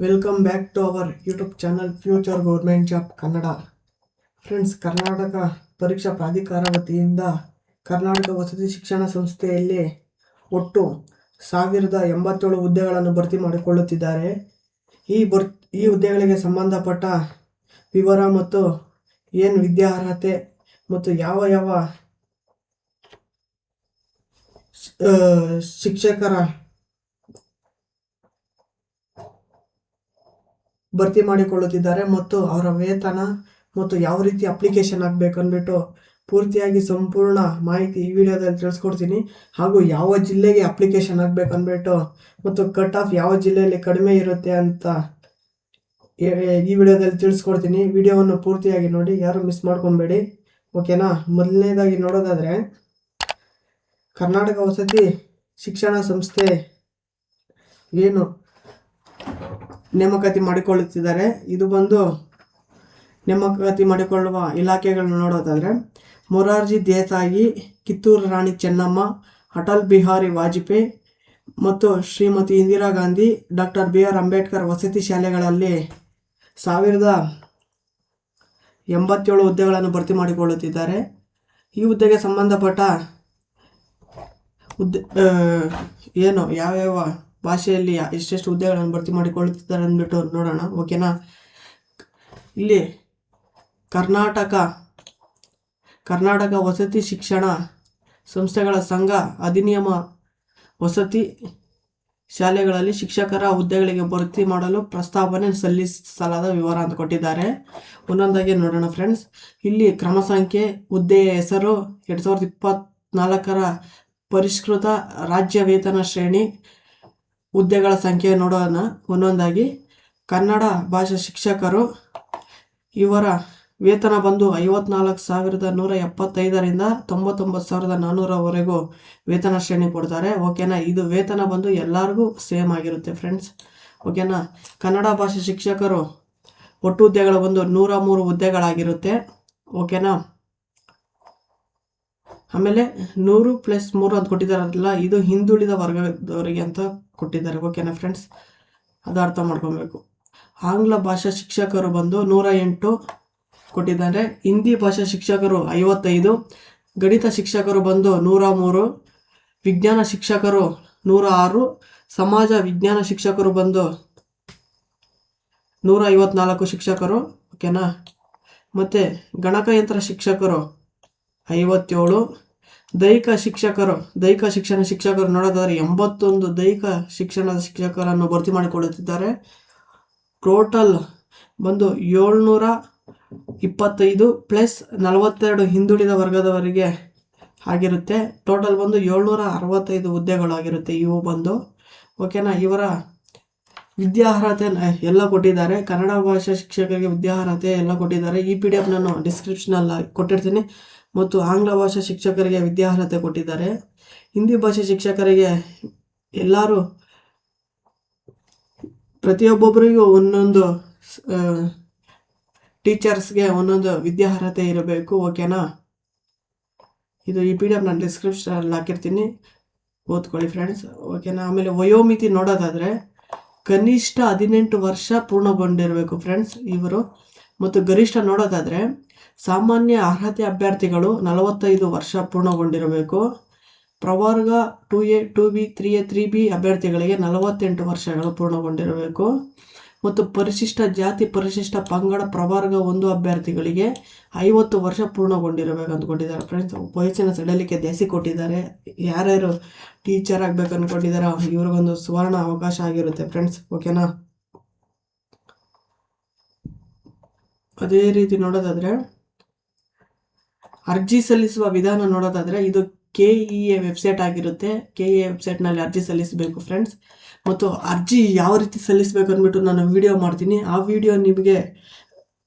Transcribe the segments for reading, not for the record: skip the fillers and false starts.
Welcome back to our YouTube channel future government job Kannada. Friends, Karnataka ಪರೀಕ್ಷಾ ಪ್ರಾಧಿಕಾರ ವತಿಯಿಂದ ಕರ್ನಾಟಕ ವಸತಿ ಶಿಕ್ಷಣ ಸಂಸ್ಥೆಯಲ್ಲಿ ಒಟ್ಟು 1087 ಹುದ್ದೆಗಳನ್ನು ಭರ್ತಿ ಮಾಡಿಕೊಳ್ಳುತ್ತಿದ್ದಾರೆ. ಈ ಹುದ್ದೆಗಳಿಗೆ ಸಂಬಂಧಪಟ್ಟ ವಿವರ ಮತ್ತು ಏನು ವಿದ್ಯಾರ್ಹತೆ ಮತ್ತು ಯಾವ ಶಿಕ್ಷಕರ ಭರ್ತಿ ಮಾಡಿಕೊಳ್ಳುತ್ತಿದ್ದಾರೆ ಮತ್ತು ಅವರ ವೇತನ ಮತ್ತು ಯಾವ ರೀತಿ ಅಪ್ಲಿಕೇಶನ್ ಆಗಬೇಕು ಅಂದ್ಬಿಟ್ಟು ಪೂರ್ತಿಯಾಗಿ ಸಂಪೂರ್ಣ ಮಾಹಿತಿ ಈ ವಿಡಿಯೋದಲ್ಲಿ ತಿಳಿಸ್ಕೊಡ್ತೀನಿ. ಹಾಗೂ ಯಾವ ಜಿಲ್ಲೆಗೆ ಅಪ್ಲಿಕೇಶನ್ ಆಗಬೇಕು ಅಂದ್ಬಿಟ್ಟು ಮತ್ತು ಕಟ್ ಆಫ್ ಯಾವ ಜಿಲ್ಲೆಯಲ್ಲಿ ಕಡಿಮೆ ಇರುತ್ತೆ ಅಂತ ಈ ವಿಡಿಯೋದಲ್ಲಿ ತಿಳಿಸ್ಕೊಡ್ತೀನಿ. ವಿಡಿಯೋವನ್ನು ಪೂರ್ತಿಯಾಗಿ ನೋಡಿ, ಯಾರು ಮಿಸ್ ಮಾಡ್ಕೊಬೇಡಿ, ಓಕೆನಾ. ಮೊದಲನೇದಾಗಿ ನೋಡೋದಾದರೆ, ಕರ್ನಾಟಕ ವಸತಿ ಶಿಕ್ಷಣ ಸಂಸ್ಥೆ ಏನು ನೇಮಕಾತಿ ಮಾಡಿಕೊಳ್ಳುತ್ತಿದ್ದಾರೆ, ಇದು ಬಂದು ನೇಮಕಾತಿ ಮಾಡಿಕೊಳ್ಳುವ ಇಲಾಖೆಗಳನ್ನು ನೋಡೋದಾದರೆ ಮೊರಾರ್ಜಿ ದೇಸಾಯಿ, ಕಿತ್ತೂರು ರಾಣಿ ಚೆನ್ನಮ್ಮ, ಅಟಲ್ ಬಿಹಾರಿ ವಾಜಪೇಯಿ ಮತ್ತು ಶ್ರೀಮತಿ ಇಂದಿರಾ ಗಾಂಧಿ, ಡಾಕ್ಟರ್ BR ಅಂಬೇಡ್ಕರ್ ವಸತಿ ಶಾಲೆಗಳಲ್ಲಿ 1087 ಹುದ್ದೆಗಳನ್ನು ಭರ್ತಿ ಮಾಡಿಕೊಳ್ಳುತ್ತಿದ್ದಾರೆ. ಈ ಹುದ್ದೆಗೆ ಸಂಬಂಧಪಟ್ಟ ಏನು ಯಾವ್ಯಾವ ಭಾಷೆಯಲ್ಲಿ ಎಷ್ಟೆಷ್ಟು ಹುದ್ದೆಗಳನ್ನು ಭರ್ತಿ ಮಾಡಿಕೊಳ್ಳುತ್ತಿದ್ದಾರೆ ಅಂದ್ಬಿಟ್ಟು ನೋಡೋಣ, ಓಕೆನಾ. ಇಲ್ಲಿ ಕರ್ನಾಟಕ ವಸತಿ ಶಿಕ್ಷಣ ಸಂಸ್ಥೆಗಳ ಸಂಘ ಅಧಿನಿಯಮ ವಸತಿ ಶಾಲೆಗಳಲ್ಲಿ ಶಿಕ್ಷಕರ ಹುದ್ದೆಗಳಿಗೆ ಭರ್ತಿ ಮಾಡಲು ಪ್ರಸ್ತಾವನೆ ಸಲ್ಲಿಸಲಾದ ವಿವರ ಅಂತ ಕೊಟ್ಟಿದ್ದಾರೆ. ಒಂದೊಂದಾಗಿ ನೋಡೋಣ ಫ್ರೆಂಡ್ಸ್. ಇಲ್ಲಿ ಕ್ರಮ ಸಂಖ್ಯೆ, ಹುದ್ದೆಯ ಹೆಸರು, 2024ರ ಪರಿಷ್ಕೃತ ರಾಜ್ಯ ವೇತನ ಶ್ರೇಣಿ, ಹುದ್ದೆಗಳ ಸಂಖ್ಯೆ ನೋಡೋಣ ಒಂದೊಂದಾಗಿ. ಕನ್ನಡ ಭಾಷಾ ಶಿಕ್ಷಕರು, ಇವರ ವೇತನ ಬಂದು 54,175ರಿಂದ 99,400ವರೆಗೂ ವೇತನ ಶ್ರೇಣಿ ಕೊಡ್ತಾರೆ, ಓಕೆನಾ. ಇದು ವೇತನ ಬಂದು ಎಲ್ಲರಿಗೂ ಸೇಮ್ ಆಗಿರುತ್ತೆ ಫ್ರೆಂಡ್ಸ್, ಓಕೆನಾ. ಕನ್ನಡ ಭಾಷಾ ಶಿಕ್ಷಕರು ಒಟ್ಟು ಹುದ್ದೆಗಳು ಬಂದು 103 ಹುದ್ದೆಗಳಾಗಿರುತ್ತೆ, ಓಕೆನಾ. ಆಮೇಲೆ 100+3 ಅಂತ ಕೊಟ್ಟಿದ್ದಾರಲ್ಲ, ಇದು ಹಿಂದುಳಿದ ವರ್ಗದವರಿಗೆ ಅಂತ ಕೊಟ್ಟಿದ್ದಾರೆ, ಓಕೆನಾ ಫ್ರೆಂಡ್ಸ್, ಅದು ಅರ್ಥ ಮಾಡ್ಕೊಬೇಕು. ಆಂಗ್ಲ ಭಾಷಾ ಶಿಕ್ಷಕರು ಬಂದು 108 ಕೊಟ್ಟಿದ್ದಾರೆ. ಹಿಂದಿ ಭಾಷಾ ಶಿಕ್ಷಕರು 55, ಗಣಿತ ಶಿಕ್ಷಕರು ಬಂದು 103, ವಿಜ್ಞಾನ ಶಿಕ್ಷಕರು 106, ಸಮಾಜ ವಿಜ್ಞಾನ ಶಿಕ್ಷಕರು ಬಂದು 154 ಶಿಕ್ಷಕರು, ಓಕೆನಾ. ಮತ್ತು ಗಣಕಯಂತ್ರ ಶಿಕ್ಷಕರು 57, ದೈಹಿಕ ಶಿಕ್ಷಣ ಶಿಕ್ಷಕರು ನೋಡೋದಾದರೆ 81 ದೈಹಿಕ ಶಿಕ್ಷಣದ ಶಿಕ್ಷಕರನ್ನು ಭರ್ತಿ ಮಾಡಿಕೊಳ್ಳುತ್ತಿದ್ದಾರೆ. ಟೋಟಲ್ ಬಂದು 725 ಪ್ಲಸ್ 42 ಹಿಂದುಳಿದ ವರ್ಗದವರಿಗೆ ಆಗಿರುತ್ತೆ. ಟೋಟಲ್ ಬಂದು 765 ಹುದ್ದೆಗಳು ಆಗಿರುತ್ತೆ ಇವು ಬಂದು, ಓಕೆನಾ. ಇವರ ವಿದ್ಯಾರ್ಹತೆ ಎಲ್ಲ ಕೊಟ್ಟಿದ್ದಾರೆ. ಕನ್ನಡ ಭಾಷಾ ಶಿಕ್ಷಕರಿಗೆ ವಿದ್ಯಾರ್ಹತೆ ಎಲ್ಲ ಕೊಟ್ಟಿದ್ದಾರೆ. ಈ PDF ನಾನು ಡಿಸ್ಕ್ರಿಪ್ಷನಲ್ಲಿ ಕೊಟ್ಟಿರ್ತೀನಿ. ಮತ್ತು ಆಂಗ್ಲ ಭಾಷಾ ಶಿಕ್ಷಕರಿಗೆ ವಿದ್ಯಾರ್ಹತೆ ಕೊಟ್ಟಿದ್ದಾರೆ. ಹಿಂದಿ ಭಾಷೆ ಶಿಕ್ಷಕರಿಗೆ ಎಲ್ಲರೂ ಪ್ರತಿಯೊಬ್ಬೊಬ್ಬರಿಗೂ ಒಂದೊಂದು ಟೀಚರ್ಸ್ಗೆ ಒಂದೊಂದು ವಿದ್ಯಾರ್ಹತೆ ಇರಬೇಕು, ಓಕೆನಾ. ಇದು ಈ PDF ನಾನು ಡಿಸ್ಕ್ರಿಪ್ಷನಲ್ಲಿ ಹಾಕಿರ್ತೀನಿ, ಓದ್ಕೊಳ್ಳಿ ಫ್ರೆಂಡ್ಸ್, ಓಕೆನಾ. ಆಮೇಲೆ ವಯೋಮಿತಿ ನೋಡೋದಾದರೆ ಕನಿಷ್ಠ 18 ವರ್ಷ ಪೂರ್ಣಗೊಂಡಿರಬೇಕು ಫ್ರೆಂಡ್ಸ್ ಇವರು. ಮತ್ತು ಗರಿಷ್ಠ ನೋಡೋದಾದರೆ ಸಾಮಾನ್ಯ ಅರ್ಹತೆ ಅಭ್ಯರ್ಥಿಗಳು 45 ವರ್ಷ ಪೂರ್ಣಗೊಂಡಿರಬೇಕು. ಪ್ರವರ್ಗ 2A 2B 3A 3B ಅಭ್ಯರ್ಥಿಗಳಿಗೆ 48 ವರ್ಷಗಳು ಪೂರ್ಣಗೊಂಡಿರಬೇಕು. ಮತ್ತು ಪರಿಶಿಷ್ಟ ಜಾತಿ ಪರಿಶಿಷ್ಟ ಪಂಗಡ ಪ್ರವರ್ಗ 1 ಅಭ್ಯರ್ಥಿಗಳಿಗೆ 50 ವರ್ಷ ಪೂರ್ಣಗೊಂಡಿರಬೇಕು ಅಂತ ಕೊಟ್ಟಿದ್ದಾರೆ ಫ್ರೆಂಡ್ಸ್. ವಯಸ್ಸಿನ ಸಡಿಲಿಕೆ ಜಾಸ್ತಿ ಕೊಟ್ಟಿದ್ದಾರೆ. ಯಾರ್ಯಾರು ಟೀಚರ್ ಆಗಬೇಕು ಅಂದ್ಕೊಂಡಿದ್ದಾರೋ ಇವ್ರಿಗೊಂದು ಸುವರ್ಣ ಅವಕಾಶ ಆಗಿರುತ್ತೆ ಫ್ರೆಂಡ್ಸ್, ಓಕೆನಾ. ಅದೇ ರೀತಿ ನೋಡೋದಾದರೆ ಅರ್ಜಿ ಸಲ್ಲಿಸುವ ವಿಧಾನ ನೋಡೋದಾದರೆ ಇದು KEA ವೆಬ್ಸೈಟ್ ಆಗಿರುತ್ತೆ. KEA ವೆಬ್ಸೈಟ್ನಲ್ಲಿ ಅರ್ಜಿ ಸಲ್ಲಿಸಬೇಕು ಫ್ರೆಂಡ್ಸ್. ಮತ್ತು ಅರ್ಜಿ ಯಾವ ರೀತಿ ಸಲ್ಲಿಸಬೇಕು ಅಂದ್ಬಿಟ್ಟು ನಾನು ವಿಡಿಯೋ ಮಾಡ್ತೀನಿ. ಆ ವಿಡಿಯೋ ನಿಮಗೆ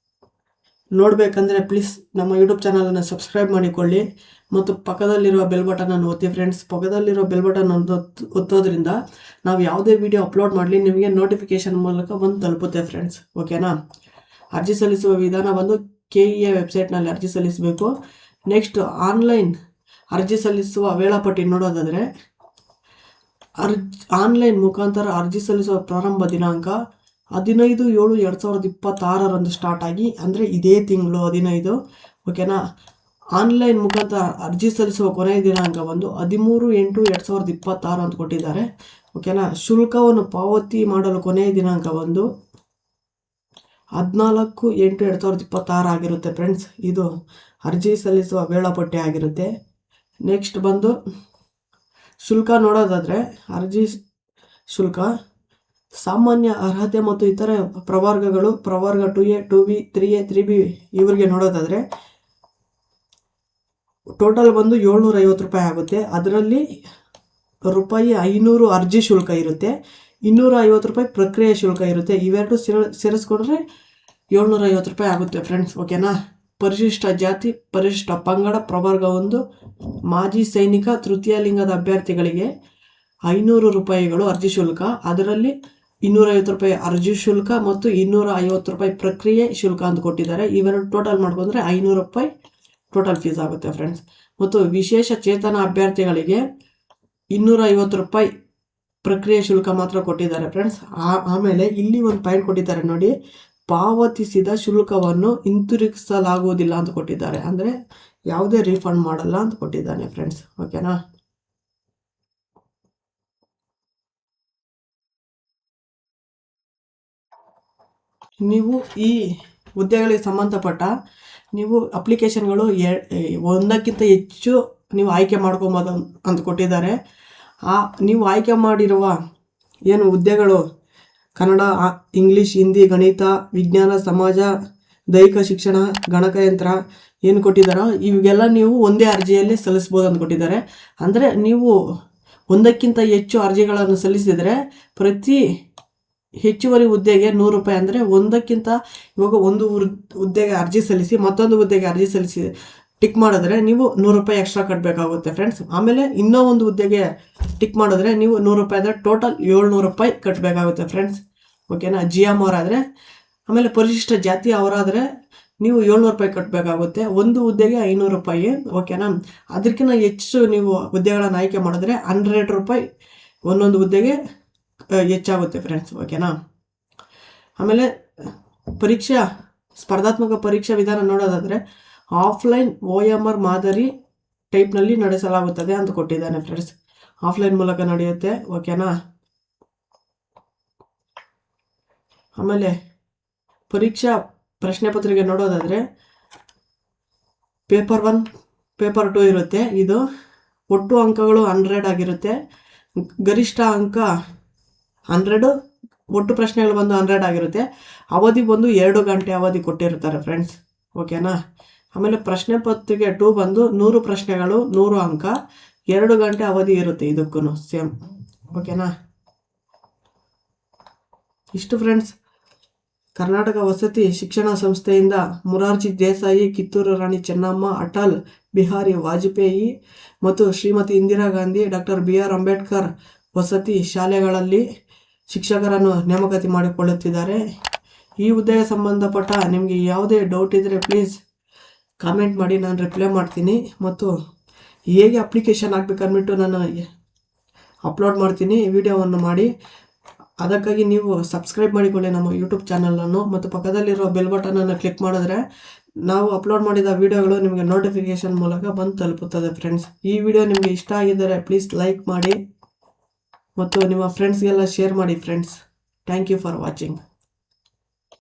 ನೋಡಬೇಕಂದ್ರೆ ಪ್ಲೀಸ್ ನಮ್ಮ ಯೂಟ್ಯೂಬ್ ಚಾನಲನ್ನು ಸಬ್ಸ್ಕ್ರೈಬ್ ಮಾಡಿಕೊಳ್ಳಿ ಮತ್ತು ಪಕ್ಕದಲ್ಲಿರುವ ಬೆಲ್ ಬಟನನ್ನು ಒತ್ತಿ ಫ್ರೆಂಡ್ಸ್. ಪಕ್ಕದಲ್ಲಿರೋ ಬೆಲ್ ಬಟನ್ ಒತ್ತೋದ್ರಿಂದ ನಾವು ಯಾವುದೇ ವಿಡಿಯೋ ಅಪ್ಲೋಡ್ ಮಾಡಲಿ ನಿಮಗೆ ನೋಟಿಫಿಕೇಶನ್ ಮೂಲಕ ಬಂದು ತಲುಪುತ್ತೆ ಫ್ರೆಂಡ್ಸ್, ಓಕೆನಾ. ಅರ್ಜಿ ಸಲ್ಲಿಸುವ ವಿಧಾನ ಬಂದು KEA ವೆಬ್ಸೈಟ್ನಲ್ಲಿ ಅರ್ಜಿ ಸಲ್ಲಿಸಬೇಕು. ನೆಕ್ಸ್ಟ್ ಆನ್ಲೈನ್ ಅರ್ಜಿ ಸಲ್ಲಿಸುವ ವೇಳಾಪಟ್ಟಿ ನೋಡೋದಾದರೆ ಆನ್ಲೈನ್ ಮುಖಾಂತರ ಅರ್ಜಿ ಸಲ್ಲಿಸುವ ಪ್ರಾರಂಭ ದಿನಾಂಕ 15/7/2026 ಸ್ಟಾರ್ಟ್ ಆಗಿ, ಅಂದರೆ ಇದೇ ತಿಂಗಳು 15, ಓಕೆನಾ. ಆನ್ಲೈನ್ ಮುಖಾಂತರ ಅರ್ಜಿ ಸಲ್ಲಿಸುವ ಕೊನೆಯ ದಿನಾಂಕ ಬಂದು 13/8/2026 ಅಂತ ಕೊಟ್ಟಿದ್ದಾರೆ, ಓಕೆನಾ. ಶುಲ್ಕವನ್ನು ಪಾವತಿ ಮಾಡಲು ಕೊನೆಯ ದಿನಾಂಕ ಬಂದು 14/8/2026 ಆಗಿರುತ್ತೆ ಫ್ರೆಂಡ್ಸ್. ಇದು ಅರ್ಜಿ ಸಲ್ಲಿಸುವ ವೇಳಾಪಟ್ಟಿ ಆಗಿರುತ್ತೆ. ನೆಕ್ಸ್ಟ್ ಬಂದು ಶುಲ್ಕ ನೋಡೋದಾದರೆ, ಅರ್ಜಿ ಶುಲ್ಕ ಸಾಮಾನ್ಯ ಅರ್ಹತೆ ಮತ್ತು ಇತರೆ ಪ್ರವರ್ಗಗಳು, ಪ್ರವರ್ಗ 2A 2B 3A 3B ಇವರಿಗೆ ನೋಡೋದಾದರೆ ಟೋಟಲ್ ಬಂದು 750 ರೂಪಾಯಿ ಆಗುತ್ತೆ. ಅದರಲ್ಲಿ ₹500 ಅರ್ಜಿ ಶುಲ್ಕ ಇರುತ್ತೆ, 250 ರೂಪಾಯಿ ಪ್ರಕ್ರಿಯೆ ಶುಲ್ಕ ಇರುತ್ತೆ. ಇವೆರಡು ಸೇರಿಸ್ಕೊಂಡ್ರೆ 750 ರೂಪಾಯಿ ಆಗುತ್ತೆ ಫ್ರೆಂಡ್ಸ್, ಓಕೆನಾ. ಪರಿಶಿಷ್ಟ ಜಾತಿ, ಪರಿಶಿಷ್ಟ ಪಂಗಡ, ಪ್ರವರ್ಗ 1, ಮಾಜಿ ಸೈನಿಕ, ತೃತೀಯ ಲಿಂಗದ ಅಭ್ಯರ್ಥಿಗಳಿಗೆ 500 ರೂಪಾಯಿಗಳು ಅರ್ಜಿ ಶುಲ್ಕ. ಅದರಲ್ಲಿ 250 ರೂಪಾಯಿ ಅರ್ಜಿ ಶುಲ್ಕ ಮತ್ತು 250 ರೂಪಾಯಿ ಪ್ರಕ್ರಿಯೆ ಶುಲ್ಕ ಅಂತ ಕೊಟ್ಟಿದ್ದಾರೆ. ಇವೆರಡು ಟೋಟಲ್ ಮಾಡ್ಕೊಂಡ್ರೆ 500 ರೂಪಾಯಿ ಟೋಟಲ್ ಫೀಸ್ ಆಗುತ್ತೆ ಫ್ರೆಂಡ್ಸ್. ಮತ್ತು ವಿಶೇಷ ಚೇತನ ಅಭ್ಯರ್ಥಿಗಳಿಗೆ 250 ರೂಪಾಯಿ ಪ್ರಕ್ರಿಯೆ ಶುಲ್ಕ ಮಾತ್ರ ಕೊಟ್ಟಿದ್ದಾರೆ ಫ್ರೆಂಡ್ಸ್. ಆಮೇಲೆ ಇಲ್ಲಿ ಒಂದು ಪಾಯಿಂಟ್ ಕೊಟ್ಟಿದ್ದಾರೆ ನೋಡಿ, ಪಾವತಿಸಿದ ಶುಲ್ಕವನ್ನು ಹಿಂತಿರುಗಿಸಲಾಗುವುದಿಲ್ಲ ಅಂತ ಕೊಟ್ಟಿದ್ದಾರೆ, ಅಂದರೆ ಯಾವುದೇ ರೀಫಂಡ್ ಮಾಡಲ್ಲ ಅಂತ ಕೊಟ್ಟಿದ್ದಾನೆ ಫ್ರೆಂಡ್ಸ್, ಓಕೆನಾ. ನೀವು ಈ ಹುದ್ದೆಗಳಿಗೆ ಸಂಬಂಧಪಟ್ಟ ನೀವು ಅಪ್ಲಿಕೇಶನ್ಗಳು ಒಂದಕ್ಕಿಂತ ಹೆಚ್ಚು ನೀವು ಆಯ್ಕೆ ಮಾಡ್ಕೊಬೋದು ಅಂತ ಕೊಟ್ಟಿದ್ದಾರೆ. ನೀವು ಆಯ್ಕೆ ಮಾಡಿರುವ ಏನು ಹುದ್ದೆಗಳು ಕನ್ನಡ, ಇಂಗ್ಲೀಷ್, ಹಿಂದಿ, ಗಣಿತ, ವಿಜ್ಞಾನ, ಸಮಾಜ, ದೈಹಿಕ ಶಿಕ್ಷಣ, ಗಣಕಯಂತ್ರ ಏನು ಕೊಟ್ಟಿದ್ದಾರೋ ಇವೆಲ್ಲ ನೀವು ಒಂದೇ ಅರ್ಜಿಯಲ್ಲಿ ಸಲ್ಲಿಸ್ಬೋದು ಅಂತ ಕೊಟ್ಟಿದ್ದಾರೆ. ಅಂದರೆ ನೀವು ಒಂದಕ್ಕಿಂತ ಹೆಚ್ಚು ಅರ್ಜಿಗಳನ್ನು ಸಲ್ಲಿಸಿದರೆ ಪ್ರತಿ ಹೆಚ್ಚುವರಿ ಹುದ್ದೆಗೆ 100 ರೂಪಾಯಿ, ಅಂದರೆ ಒಂದಕ್ಕಿಂತ ಇವಾಗ ಒಂದು ಹುದ್ದೆಗೆ ಅರ್ಜಿ ಸಲ್ಲಿಸಿ ಮತ್ತೊಂದು ಹುದ್ದೆಗೆ ಅರ್ಜಿ ಸಲ್ಲಿಸಿ ಟಿಕ್ ಮಾಡಿದ್ರೆ ನೀವು 100 ರೂಪಾಯಿ ಎಕ್ಸ್ಟ್ರಾ ಕಟ್ಟಬೇಕಾಗುತ್ತೆ ಫ್ರೆಂಡ್ಸ್. ಆಮೇಲೆ ಇನ್ನೂ ಒಂದು ಹುದ್ದೆಗೆ ಟಿಕ್ ಮಾಡಿದ್ರೆ ನೀವು 100 ರೂಪಾಯಿ ಅಂದರೆ ಟೋಟಲ್ 700 ರೂಪಾಯಿ ಕಟ್ಟಬೇಕಾಗುತ್ತೆ ಫ್ರೆಂಡ್ಸ್, ಓಕೆನಾ. GM ಅವರಾದರೆ, ಆಮೇಲೆ ಪರಿಶಿಷ್ಟ ಜಾತಿ ಅವರಾದರೆ ನೀವು 700 ರೂಪಾಯಿ ಕಟ್ಟಬೇಕಾಗುತ್ತೆ. ಒಂದು ಹುದ್ದೆಗೆ 500 ರೂಪಾಯಿ, ಓಕೆನಾ. ಅದಕ್ಕಿಂತ ಹೆಚ್ಚು ನೀವು ಹುದ್ದೆಗಳನ್ನು ಆಯ್ಕೆ ಮಾಡಿದ್ರೆ 100 ರೂಪಾಯಿ ಒಂದೊಂದು ಹುದ್ದೆಗೆ ಹೆಚ್ಚಾಗುತ್ತೆ ಫ್ರೆಂಡ್ಸ್, ಓಕೆನಾ. ಆಮೇಲೆ ಸ್ಪರ್ಧಾತ್ಮಕ ಪರೀಕ್ಷಾ ವಿಧಾನ ನೋಡೋದಾದರೆ ಆಫ್ಲೈನ್ OMR ಮಾದರಿ ಟೈಪ್ನಲ್ಲಿ ನಡೆಸಲಾಗುತ್ತದೆ ಅಂತ ಕೊಟ್ಟಿದ್ದಾನೆ ಫ್ರೆಂಡ್ಸ್. ಆಫ್ಲೈನ್ ಮೂಲಕ ನಡೆಯುತ್ತೆ, ಓಕೆನಾ. ಆಮೇಲೆ ಪರೀಕ್ಷಾ ಪ್ರಶ್ನೆ ಪತ್ರಿಕೆ ನೋಡೋದಾದರೆ ಪೇಪರ್ 1 ಪೇಪರ್ 2 ಇರುತ್ತೆ. ಇದು ಒಟ್ಟು ಅಂಕಗಳು 100 ಆಗಿರುತ್ತೆ. ಗರಿಷ್ಠ ಅಂಕ 100, ಒಟ್ಟು ಪ್ರಶ್ನೆಗಳು ಬಂದು 100 ಆಗಿರುತ್ತೆ. ಅವಧಿ ಬಂದು 2 ಗಂಟೆ ಅವಧಿ ಕೊಟ್ಟಿರ್ತಾರೆ ಫ್ರೆಂಡ್ಸ್, ಓಕೆನಾ. ಆಮೇಲೆ ಪ್ರಶ್ನೆ ಪತ್ರಿಕೆ 2 ಬಂದು 100 ಪ್ರಶ್ನೆಗಳು 100 ಅಂಕ, 2 ಗಂಟೆ ಅವಧಿ ಇರುತ್ತೆ ಇದಕ್ಕೂ ಸೇಮ್, ಓಕೆನಾ. ಇಷ್ಟು ಫ್ರೆಂಡ್ಸ್, ಕರ್ನಾಟಕ ವಸತಿ ಶಿಕ್ಷಣ ಸಂಸ್ಥೆಯಿಂದ ಮೊರಾರ್ಜಿ ದೇಸಾಯಿ, ಕಿತ್ತೂರು ರಾಣಿ ಚೆನ್ನಮ್ಮ, ಅಟಲ್ ಬಿಹಾರಿ ವಾಜಪೇಯಿ ಮತ್ತು ಶ್ರೀಮತಿ ಇಂದಿರಾ ಗಾಂಧಿ, ಡಾಕ್ಟರ್ BR ಅಂಬೇಡ್ಕರ್ ವಸತಿ ಶಾಲೆಗಳಲ್ಲಿ ಶಿಕ್ಷಕರನ್ನು ನೇಮಕಾತಿ ಮಾಡಿಕೊಳ್ಳುತ್ತಿದ್ದಾರೆ. ಈ ಹುದ್ದೆಗೆ ಸಂಬಂಧಪಟ್ಟ ನಿಮಗೆ ಯಾವುದೇ ಡೌಟ್ ಇದ್ದರೆ ಪ್ಲೀಸ್ ಕಾಮೆಂಟ್ ಮಾಡಿ, ನಾನು ರಿಪ್ಲೈ ಮಾಡ್ತೀನಿ. ಮತ್ತು ಹೇಗೆ ಅಪ್ಲಿಕೇಶನ್ ಹಾಕ್ಬೇಕಂದ್ಬಿಟ್ಟು ನಾನು ಅಪ್ಲೋಡ್ ಮಾಡ್ತೀನಿ ವಿಡಿಯೋವನ್ನು ಮಾಡಿ. ಅದಕ್ಕಾಗಿ ನೀವು ಸಬ್ಸ್ಕ್ರೈಬ್ ಮಾಡಿಕೊಳ್ಳಿ ನಮ್ಮ ಯೂಟ್ಯೂಬ್ ಚಾನಲನ್ನು, ಮತ್ತು ಪಕ್ಕದಲ್ಲಿರೋ ಬೆಲ್ ಬಟನನ್ನು ಕ್ಲಿಕ್ ಮಾಡಿದ್ರೆ ನಾವು ಅಪ್ಲೋಡ್ ಮಾಡಿದ ವಿಡಿಯೋಗಳು ನಿಮಗೆ ನೋಟಿಫಿಕೇಶನ್ ಮೂಲಕ ಬಂದು ತಲುಪುತ್ತದೆ ಫ್ರೆಂಡ್ಸ್. ಈ ವಿಡಿಯೋ ನಿಮಗೆ ಇಷ್ಟ ಆಗಿದ್ದರೆ ಪ್ಲೀಸ್ ಲೈಕ್ ಮಾಡಿ ಮತ್ತು ನಿಮ್ಮ ಫ್ರೆಂಡ್ಸ್ಗೆಲ್ಲ ಶೇರ್ ಮಾಡಿ friends. Thank you for watching.